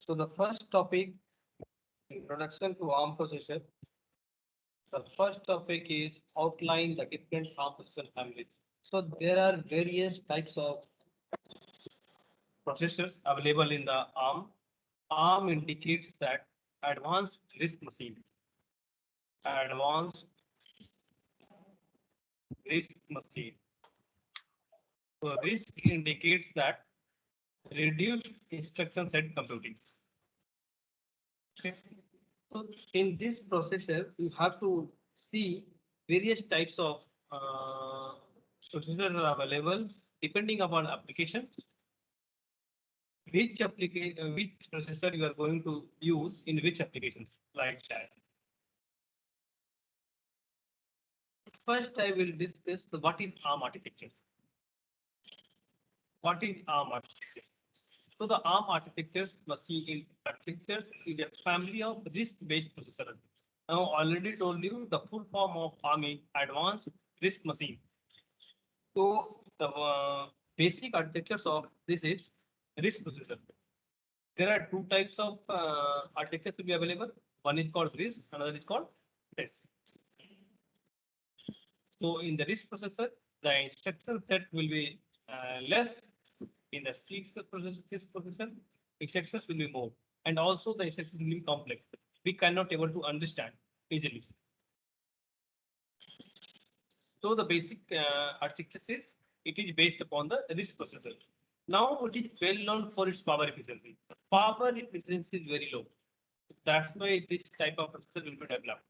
So the first topic, introduction to ARM processor. The first topic is outline the different ARM processor families. So there are various types of processors available in the ARM. ARM indicates that advanced RISC machine. Advanced RISC machine. So RISC indicates that reduced instruction set computing. Okay. So in this processor, you have to see various types of processors are available depending upon application. Which processor you are going to use in which applications, like that. First, I will discuss what is ARM architecture. What is ARM architecture? So the ARM architectures machine architectures is a family of RISC-based processors. Now, already told you the full form of ARM is Advanced RISC Machine. So the basic architectures of this is RISC processor. There are two types of architectures to be available. One is called RISC, another is called RISC. So in the RISC processor, the instruction set will be less. In the CISC processor, instructions will be more, and also the instructions will be complex. We cannot able to understand easily. So the basic architecture is it is based upon the RISC processor. Now it is well known for its power efficiency. Power efficiency is very low. That's why this type of processor will be developed.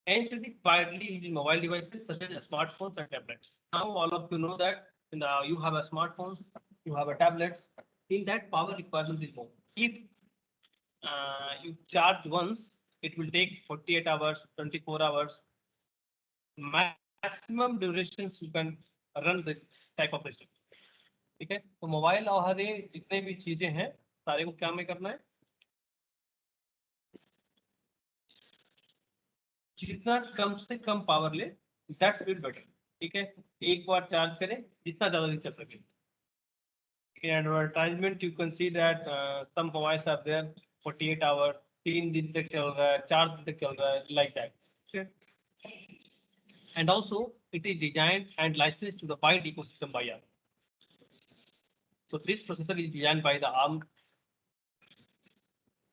And should be widely used in mobile devices such as smartphones and tablets. Now all of you know that you have a smartphone, you have a tablet. In that, power requirement is more. If you charge once, it will take 48 hours, 24 hours. Maximum durations you can run this type of system. ठीक है, तो mobile और जितने भी चीजें हैं सारे को क्या में करना है, जितना कम से कम पावर ले, दैट्स बिट बेटर. ठीक है, एक बार चार्ज करें जितना ज्यादा नहीं चल सके. In advertisement, you can see that some mobiles are there 48 hours, 3 दिन तक चल रहा है, 4 दिन तक चल रहा है, like that. Okay. And also, it is designed and licensed to the byte ecosystem by ARM. So this processor is designed by the ARM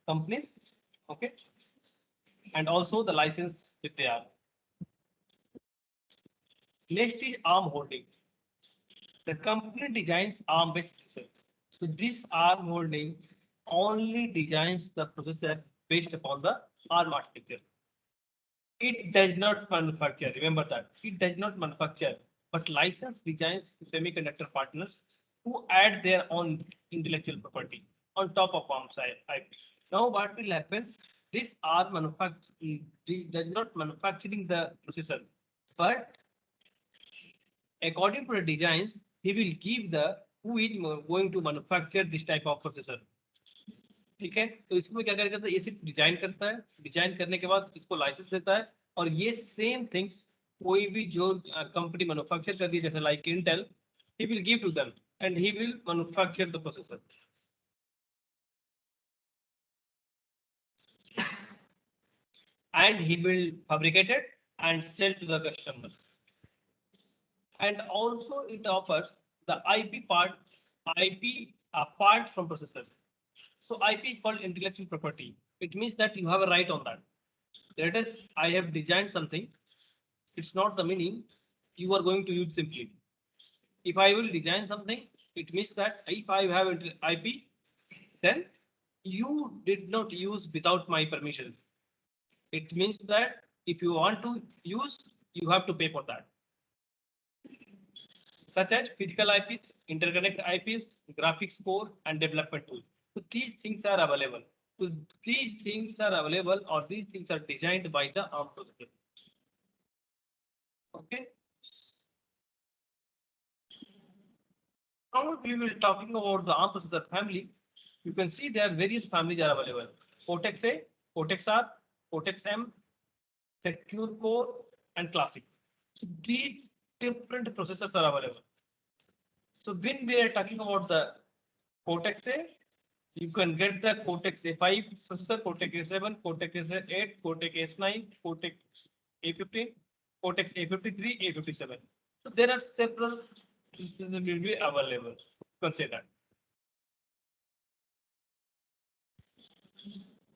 companies, okay, and also the license with the ARM. Next is ARM holding. The company designs ARM-based processors. So this ARM holding only designs the processor based upon the ARM architecture. It does not manufacture. Remember that it does not manufacture, but license designs to semiconductor partners who add their own intellectual property on top of ARM's IP. Now, what will happen? This ARM does not manufacturing the processor, but according to the designs, he will give the who is going to manufacture this type of processor. ठीक है, तो इसमें क्या करेगा, ये सिर्फ design करता है, डिजाइन करने के बाद इसको लाइसेंस देता है, और ये सेम थिंग्स कोई भी जो कंपनी मैन्युफैक्चर कर दी, जैसे like Intel, he will give to them and he will manufacture the processor. And he will fabricate it and sell to the customers. And also it offers the IP part, IP apart from processors. So IP is called intellectual property. It means that you have a right on that. That is, I have designed something. It's not the meaning you are going to use simply. If I will design something, it means that if I have IP, then you did not use without my permission. It means that if you want to use, you have to pay for that. Such as physical IPs, interconnect IPs, graphics core, and development tools. So these things are available. So these things are available, or these things are designed by the ARM processor. Okay. Now we will talking about the ARM processor family. You can see there various families are available. Cortex A, Cortex R, Cortex M, Secure Core, and Classic. So these different processors are available. So when we are talking about the Cortex A, You can get the Cortex A5 processor, Cortex A7, Cortex A8, Cortex A9, Cortex A15, Cortex A53, A57. So there are several processors will be available. Consider.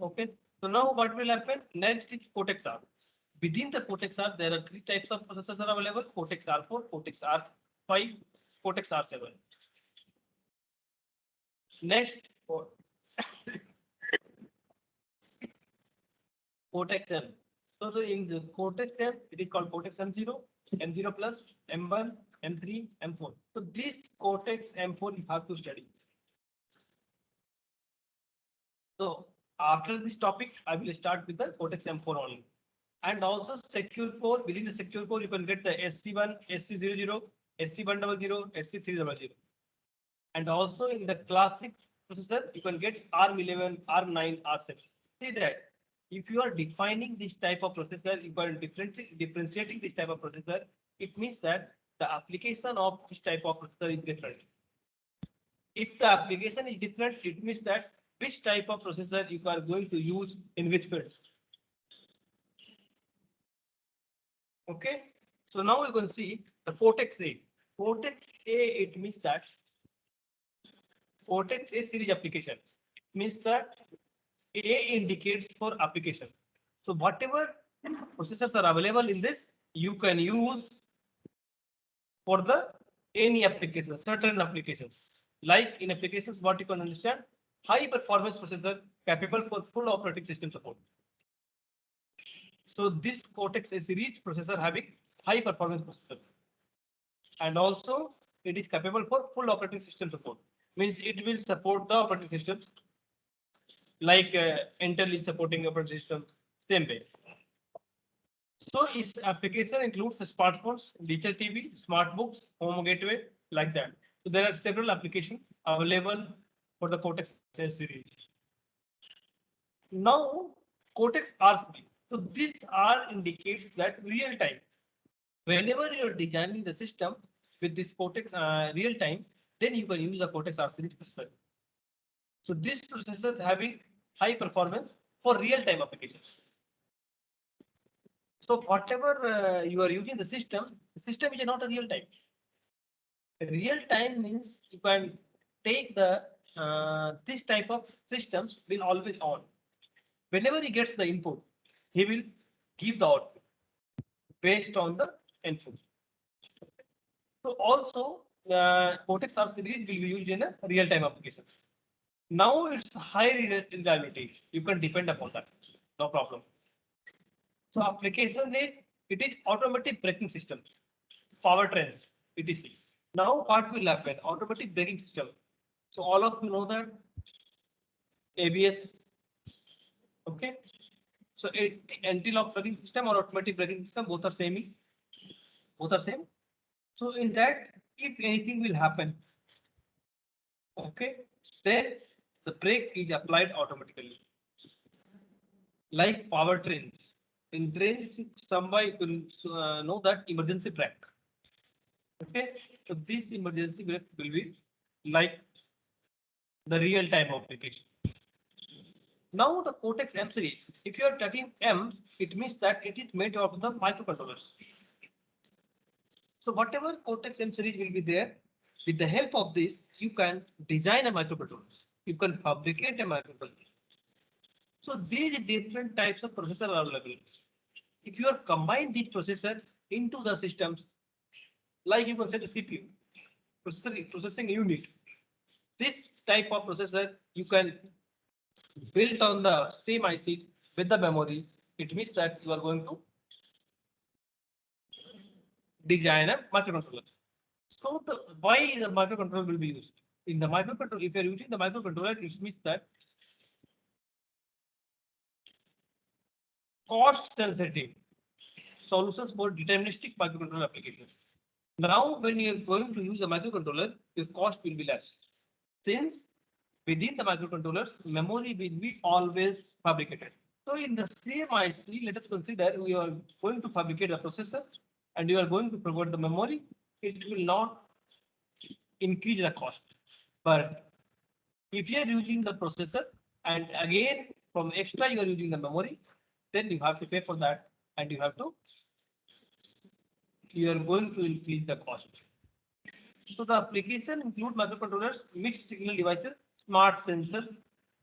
Okay. So now what will happen? Next is Cortex R. Within the Cortex R, there are three types of processors are available: Cortex R4, Cortex R5, Cortex R7. Next, Cortex M. So in the Cortex M, it is called Cortex M0, M0 plus, M1, M3, M4. So this Cortex M4 you have to study. So after this topic, I will start with the Cortex M4 only. And also secure core. Within the secure core, you can get the SC1, SC00, SC100, SC300. And also in the classic processor, you can get ARM11, ARM9, R7. See that if you are defining this type of processor, you are differentiating this type of processor, it means that the application of this type of processor is different. If the application is different, it means that which type of processor you are going to use in which fields. Okay, so now you can see the Cortex A. Cortex A, it means that Cortex A series application. It means that A indicates for application. So whatever processors are available in this, you can use for the any application, certain applications. Like in applications, what you can understand, high performance processor capable for full operating system support. So this Cortex A series processor having high performance processor. And also it is capable for full operating system support. Means it will support the operating systems like Intel is supporting operating system, same way. So its application includes the smartphones, digital TV, smart books, home gateway, like that. So there are several applications available for the Cortex A series. Now Cortex R series. So this R indicates that real time. Whenever you're designing the system with this Cortex real time, then you can use the Cortex R series processor. So this processor having high performance for real time applications. So whatever you are using the system is not a real time. Real time means you can take the this type of systems will always on. Whenever he gets the input, he will give the output based on the input. So also Cortex R series will be used in a real time application. Now it's high reliability. You can depend upon that. No problem. So application is it is automatic braking system, powertrains, etc. Now what will happen? Automatic braking system. So all of you know that ABS. Okay. So anti-lock braking system or automatic braking system both are same. Both are same. So in that, if anything will happen, okay, then the brake is applied automatically. Like powertrains. In trains, somebody will know that emergency brake. Okay, so this emergency brake will be like the real-time application. Now the Cortex M series, if you are taking M, it means that it is made of the microcontrollers. So whatever Cortex M series will be there, with the help of this, you can design a microcontroller. You can fabricate a microcontroller. So these different types of processors are available. If you are combine these processors into the systems, like you can say the CPU, processing unit. This type of processor you can build on the same IC with the memory. It means that you are going to design a microcontroller. So why the microcontroller will be used? In the microcontroller, if you are using the microcontroller, it means that cost sensitive solutions for deterministic microcontroller applications. Now, when you are going to use a microcontroller, your cost will be less. Since within the microcontrollers, memory will be always fabricated. So in the same IC, let us consider we are going to fabricate a processor and you are going to provide the memory. It will not increase the cost, but If you are using the processor and again from extra you are using the memory, then you have to pay for that and you are going to increase the cost. So the application include microcontrollers, mixed signal devices, smart sensors,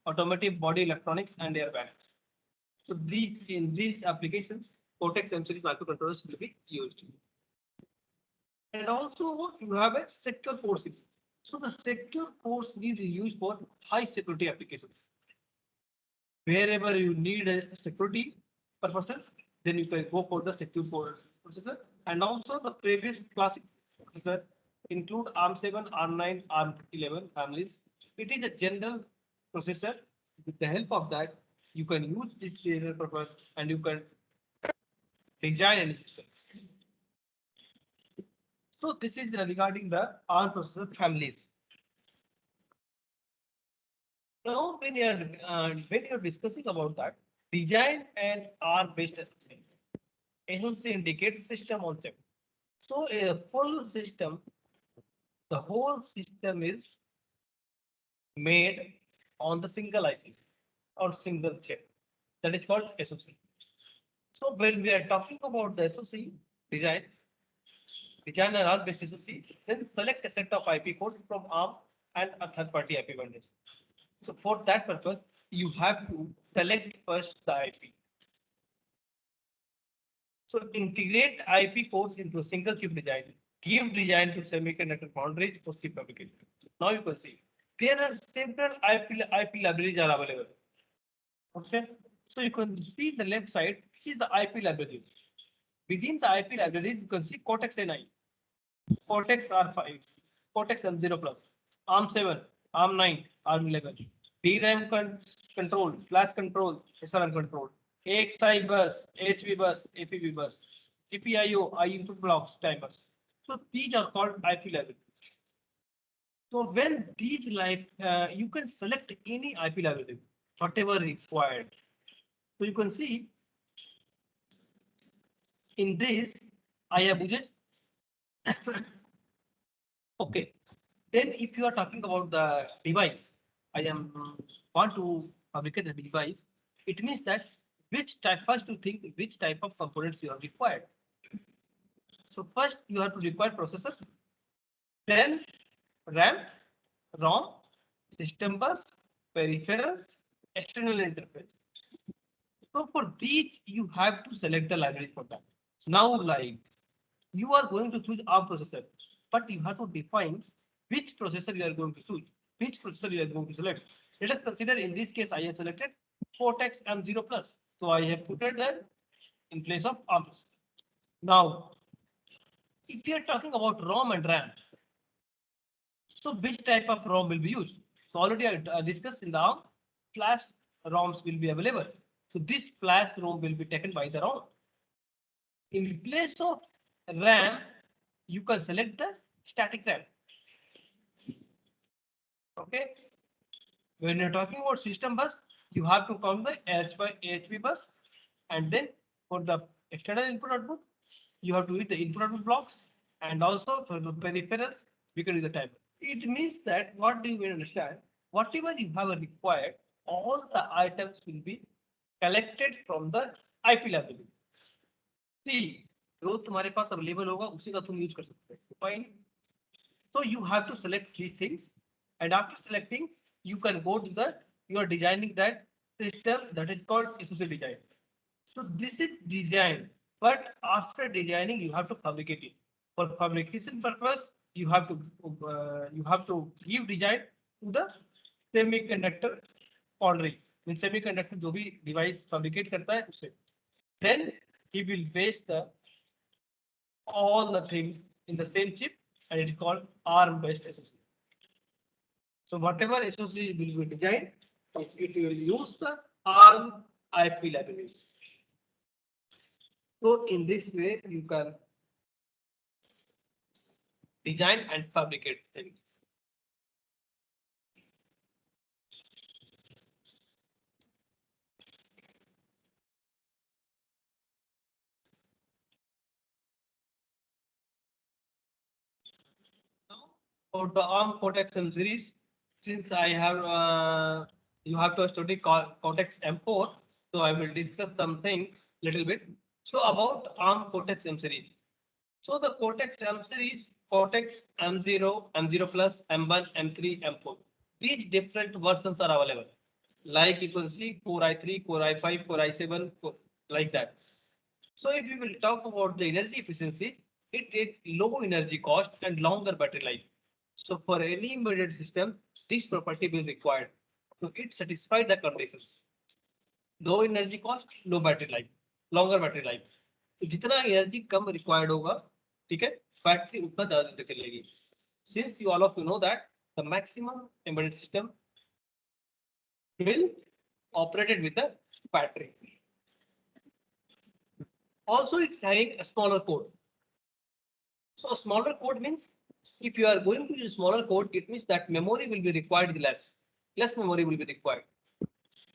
automotive body electronics, and airbags. So in these applications, Cortex M-series microcontrollers will be used. And also you have a secure core series. So the secure core series is used for high security applications. Wherever you need a security purposes, then you can go for the secure core processor. And also the previous classic processor include ARM7, ARM9, ARM11 families. It is a general processor. With the help of that, you can use this general purpose and you can design any system. So this is regarding the ARM processor families. Now, when you're discussing about that, design and ARM-based SoC. SoC indicates system on chip. So a full system, the whole system is made on the single IC or single chip. That is called SoC. So when we are talking about the SoC designs, design and ARM-based SoC, then select a set of IP codes from ARM and a third-party IP vendors. So for that purpose, you have to select first the IP. So integrate IP codes into a single chip design. Give design to semiconductor foundries for chip fabrication. Now you can see there are several IP libraries are available. Okay, so you can see the left side. See the IP libraries. Within the IP libraries, you can see Cortex N9, Cortex R5, Cortex M0 Plus, ARM7, ARM9, ARM11, DRAM control, flash control, SRAM control, AXI bus, HV bus, APB bus, GPIO, I input blocks, timers. So these are called IP libraries. So when these you can select any IP library, whatever required. So you can see in this, I have budget. Okay. Then if you are talking about the device, I am want to fabricate the device. It means that which type first to think which type of components you are required. So first you have to require processor, then RAM, ROM, system bus, peripherals, external interface. So for these you have to select the library for that. Now like you are going to choose ARM processor, but you have to define which processor you are going to choose, which processor you are going to select. Let us consider in this case I have selected Cortex M0 Plus. So I have put it there in place of ARM processor. Now, if you are talking about ROM and RAM, so which type of ROM will be used? So already I discussed in the ARM, flash ROMs will be available. So this flash ROM will be taken by the ROM. In place of RAM, you can select the static RAM. Okay. When you're talking about system bus, you have to count the HV bus, and then for the external input output, you have to use the input output blocks, and also for the peripherals, we can use the timer. It means that what do you understand? Whatever you have required, all the items will be collected from the IP library. See, जो तुम्हारे पास available होगा उसी का तुम use कर सकते हो. Fine. So you have to select these things, and after selecting, you can go to the you are designing that system that is called SoC design. So this is design, but after designing, you have to fabricate it. For fabrication purpose, you have to give design to the semiconductor foundry. In semiconductor जो भी device fabricate करता है उसे, then he will base the all the things in the same chip, and it is called ARM-based SoC. So whatever SoC will be designed, it will use the ARM IP libraries. So in this way, you can design and fabricate things. Now, for the ARM Cortex M series, since I have you have to study Cortex M4, so I will discuss something little bit. So about ARM Cortex M series. So the Cortex M series, Cortex M0, M0 Plus, M1, M3, M4. These different versions are available. Like you can see Core i3, Core i5, Core i7, like that. So if we will talk about the energy efficiency, it takes low energy cost and longer battery life. So for any embedded system, this property will be required. So it satisfies the conditions. Low energy cost, low battery life, longer battery life. तो जितना energy कम required होगा, ठीक है, battery उतना ज्यादा देर चलेगी. Since you all of you know that the maximum embedded system will operated with a battery. Also, it's having a smaller code. So a smaller code means if you are going to use smaller code, it means that memory will be required less. Less memory will be required.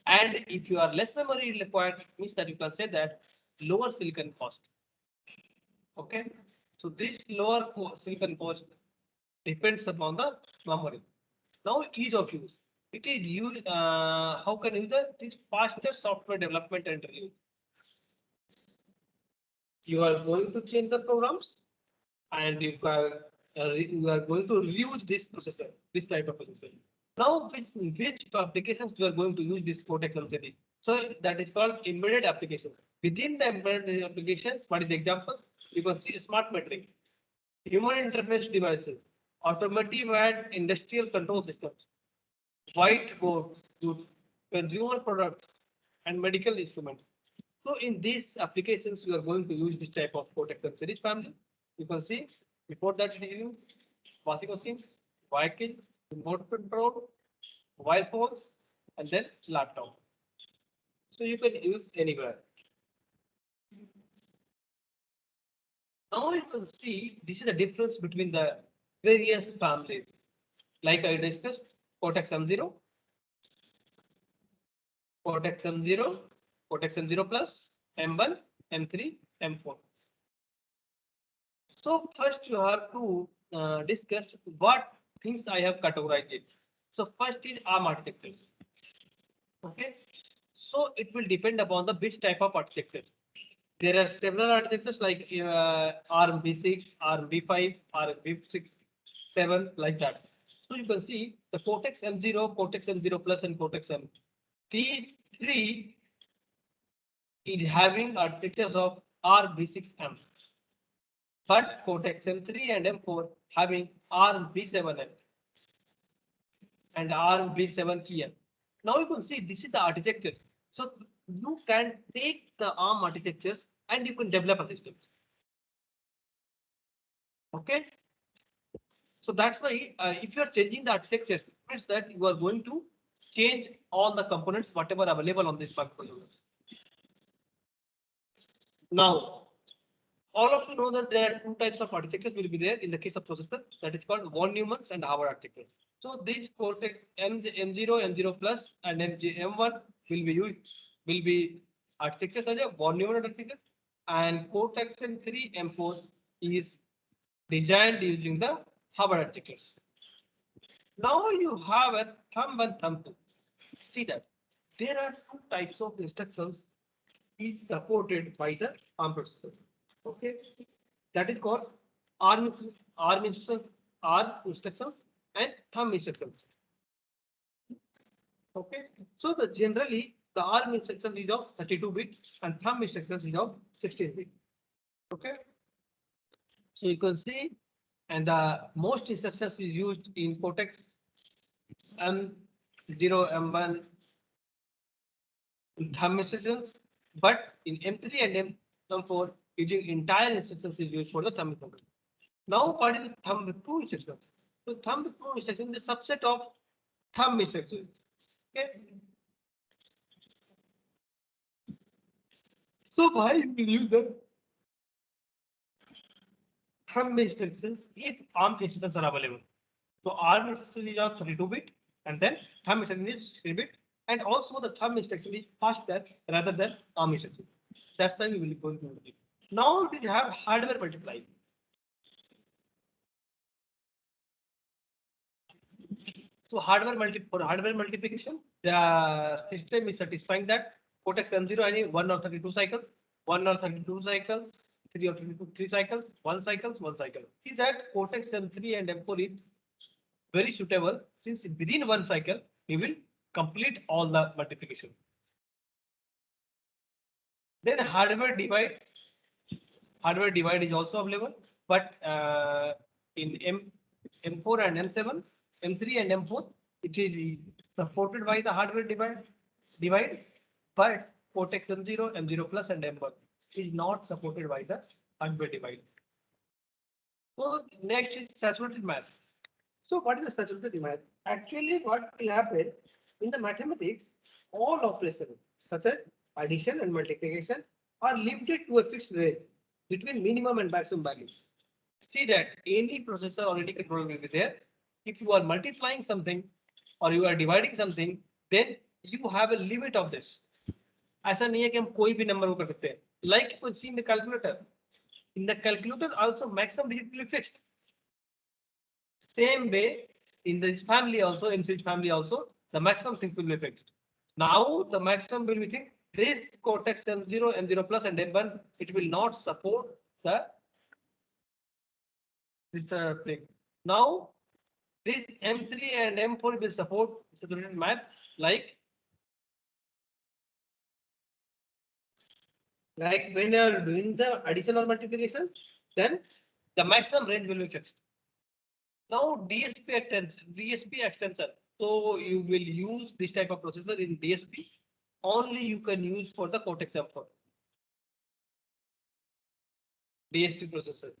And if you are less memory required, means that you can say that lower silicon cost. Okay. So this lower silicon cost depends upon the memory. Now ease of use. It is used, how can you use it? It is faster software development and release. You are going to change the programs and you are going to reuse this processor, this type of processor. Now, which applications you are going to use this Cortex M3? So that is called embedded applications. Within the embedded applications, what is the example? You can see smart metering, human interface devices, automotive and industrial control systems, whiteboards, consumer products, and medical instruments. So in these applications, you are going to use this type of Cortex M series family. You can see before that it is washing machines, vehicles, remote control, mobile phones, and then laptop. So you can use anywhere. Now you can see this is the difference between the various families. Like I discussed, Cortex M0, Cortex M0, Cortex M0 Plus, M1, M3, M4. So first you have to discuss what things I have categorized it. So first is ARM architecture. Okay. So it will depend upon the which type of architecture. There are several architectures like ARM v6, ARM v5, ARM v6, 7, like that. So you can see the Cortex M0, Cortex M0 Plus, and Cortex M. These three is having architectures of ARM v6M. But Cortex M3 and M4 having ARM v7M and ARM v7EM. Now you can see this is the architecture. So you can take the ARM architectures and you can develop a system. Okay. So that's why if you are changing the architecture, it means that you are going to change all the components whatever available on this microcontroller. Now, all of you know that there are two types of architectures will be there in the case of processor, that is called von Neumann's and Howard architecture. So these Cortex M0, M0 Plus and M1 will be architectures as a von Neumann architecture, and Cortex M3, M4 is designed using the Howard architectures. Now you have a thumb and thumb 2. See that there are two types of instructions is supported by the ARM processor. Okay, that is called ARM instructions, and thumb instructions. Okay, so generally the ARM instruction is of 32-bit and thumb instructions is of 16-bit. Okay, so you can see, and the most instructions is used in Cortex M0, M1 thumb instructions, but in M3 and M4 using entire instructions is used for the thumb instruction. Now what is the thumb 2 instructions? So thumb 2 instruction is a subset of thumb instructions. Okay. So why we use the thumb instructions if ARM instructions are available? So ARM instruction is of 32-bit and then thumb instruction is 16-bit, and also the thumb instruction is faster rather than ARM instruction. That's why we will go into it. Now we have hardware multiply. So for hardware multiplication, the system is satisfying that Cortex M0 having 1 or 32 cycles, 1 or 32 cycles, 3 or 32, 3 cycles, 1 cycles, 1 cycle. See that Cortex M3 and M4 is very suitable since within 1 cycle we will complete all the multiplication. Then hardware divide is also available, but in M4 and M7, M3 and M4, it is supported by the hardware divide, but Cortex M0, M0 Plus and M1 is not supported by the hardware divide. So next is saturated math. So what is the saturated math? Actually, what will happen in the mathematics, all operations such as addition and multiplication are limited to a fixed range between minimum and maximum values. See that any processor or any controller will be there. If you are multiplying something or you are dividing something, then you have a limit of this. ऐसा नहीं है कि हम कोई भी number को कर सकते हैं. Like you see in the calculator. In the calculator also maximum digit will be fixed. Same way in this family also, MCH family also, the maximum things will be fixed. Now the maximum will be fixed. This Cortex M0, M0 Plus and M1, it will not support the this thing. Now this M3 and M4 will support saturated math like when you are doing the addition or multiplication, then the maximum range will be fixed. Now DSP extension. So you will use this type of processor in DSP. Only you can use for the Cortex M4. DSP processor.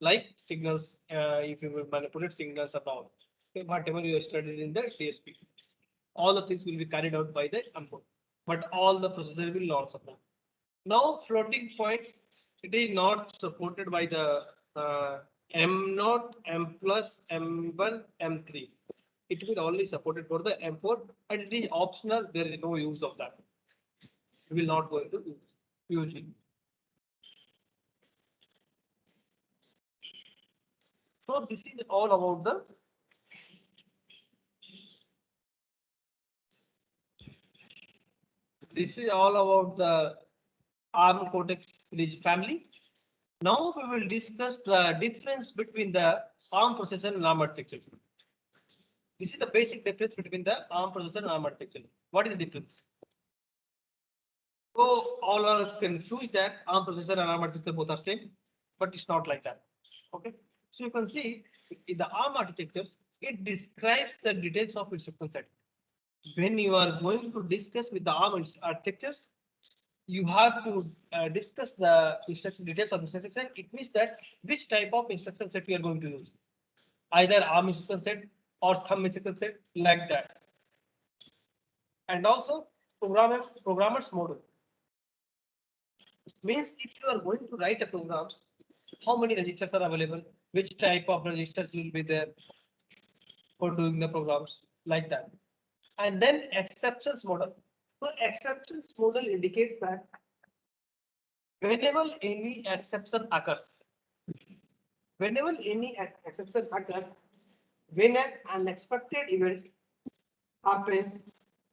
Like signals, if you will manipulate signals and all. Okay, whatever you studied in the DSP. All the things will be carried out by the M4. But all the processor will not support. Now floating points, it is not supported by the M0, M plus, M1, M3. It will only supported for the M4 and it is optional. There is no use of that. We will not go into use it. So this is all about the ARM Cortex series family. Now we will discuss the difference between the ARM processor and ARM architecture. This is the basic difference between the ARM processor and ARM architecture. What is the difference? So all of us can choose that ARM processor and ARM architecture both are same, but it's not like that. Okay. So you can see in the ARM architecture, it describes the details of instruction set. When you are going to discuss with the ARM architectures, you have to discuss the instruction details of instruction set. It means that which type of instruction set you are going to use. Either ARM instruction set or thumb instruction set, like that. And also programmer's model. Means if you are going to write a program, how many registers are available, which type of registers will be there for doing the programs, like that. And then exceptions model. So exceptions model indicates that whenever any exception occurs, when an unexpected event happens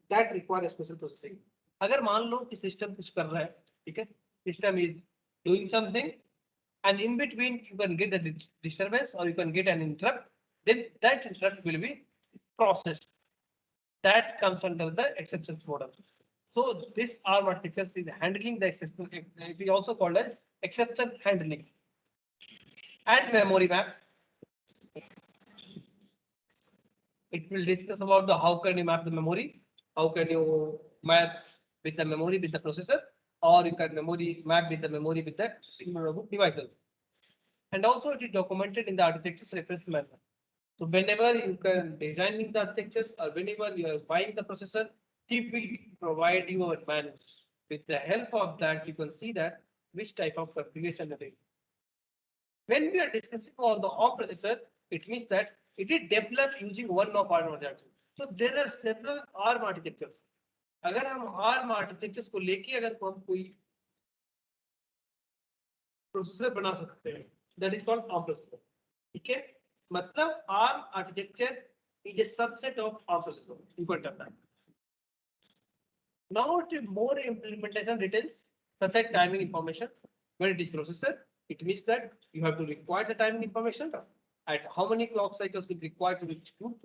that require a special processing. अगर मान लो कि system कुछ कर रहा है, ठीक है, system is doing something and in between you can get a disturbance or you can get an interrupt, then that interrupt will be processed. That comes under the exceptions model. So this ARM architecture is handling the exception. It is also called as exception handling. And memory map. It will discuss about the how can you map the memory, how can you map with the memory with the processor, or you can map with the memory with the devices. And also it is documented in the architecture's reference manual. So whenever you can designing the architectures or whenever you are buying the processor, he will provide you a manual. With the help of that, you can see that which type of configuration it is. When we are discussing on the ARM processor, it means that it is developed using one of ARM architectures. So there are several ARM architectures. अगर हम ARM architectures को लेके अगर हम कोई processor बना सकते हैं, that is called ARM processor. ठीक है, मतलब ARM architecture is a subset of ARM processor. You can tell that. Now, to more implementation details, such as timing information, when it is processor, it means that you have to require the timing information and how many clock cycles will require to execute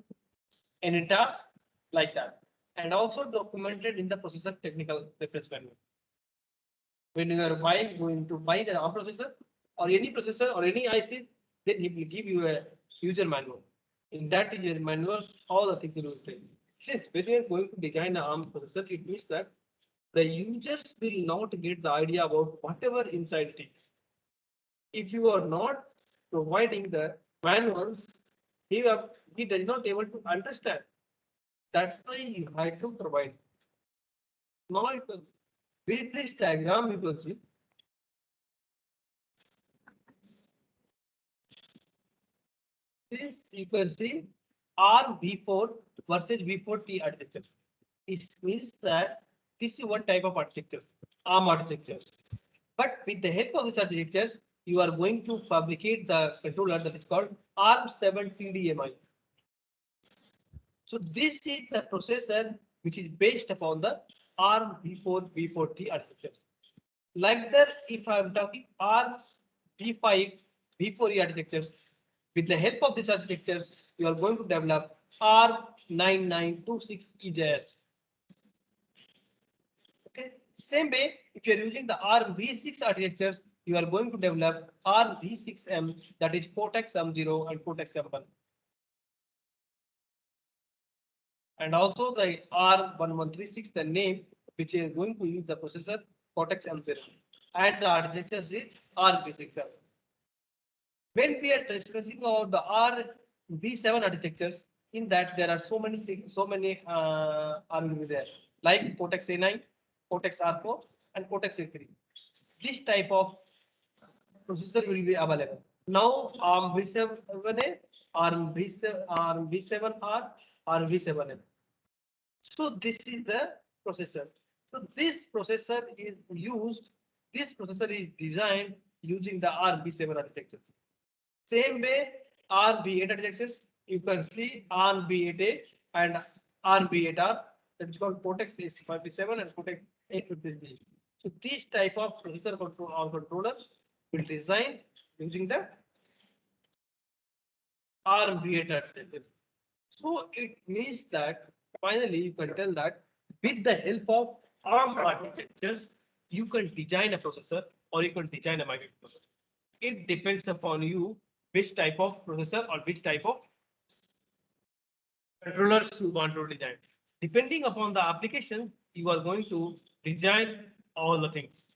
any task like that. And also documented in the processor technical reference manual. When you are going to buy the ARM processor or any processor or any IC, then he will give you a user manual. In that user manual, all the things will be written. Since when you are going to design an ARM processor, it means that the users will not get the idea about whatever inside it is. If you are not providing the manuals, he does not able to understand. That's why you have to provide. Now, with this diagram, you can see this. You can see ARM V4 versus V4T architecture. It means that this is one type of architecture, ARM architecture. But with the help of these architectures, you are going to fabricate the controller that is called ARM7 TDMI. So this is the processor which is based upon the ARM V4 V4T architecture. Like that, if I am talking ARM V5 V4E architectures, with the help of these architectures, you are going to develop ARM9926 EJS. Okay. Same way, if you are using the ARM V6 architectures, you are going to develop ARM V6M, that is Cortex M0 and Cortex M1. And also the ARM1136, the name which is going to use the processor Cortex M0, and the architecture is ARM V6M. When we are discussing about the ARM-V7 architectures, in that there are so many ARM there, like Cortex A9, Cortex R4, and Cortex A3. This type of processor will be available. Now ARM V7A, ARM V7R, ARM V7M. So this is the processor. So this processor is used. This processor is designed using the ARM V7 architecture. Same way, RB8 architectures, you can see RB8A and RB8R, that is called Cortex A57 and Cortex A53. So these type of processor controllers will design using the RB8 architecture. So it means that finally you can tell that with the help of ARM architectures, you can design a processor or you can design a microprocessor. It depends upon you which type of processor or which type of controllers you want to design. Depending upon the application, you are going to design all the things.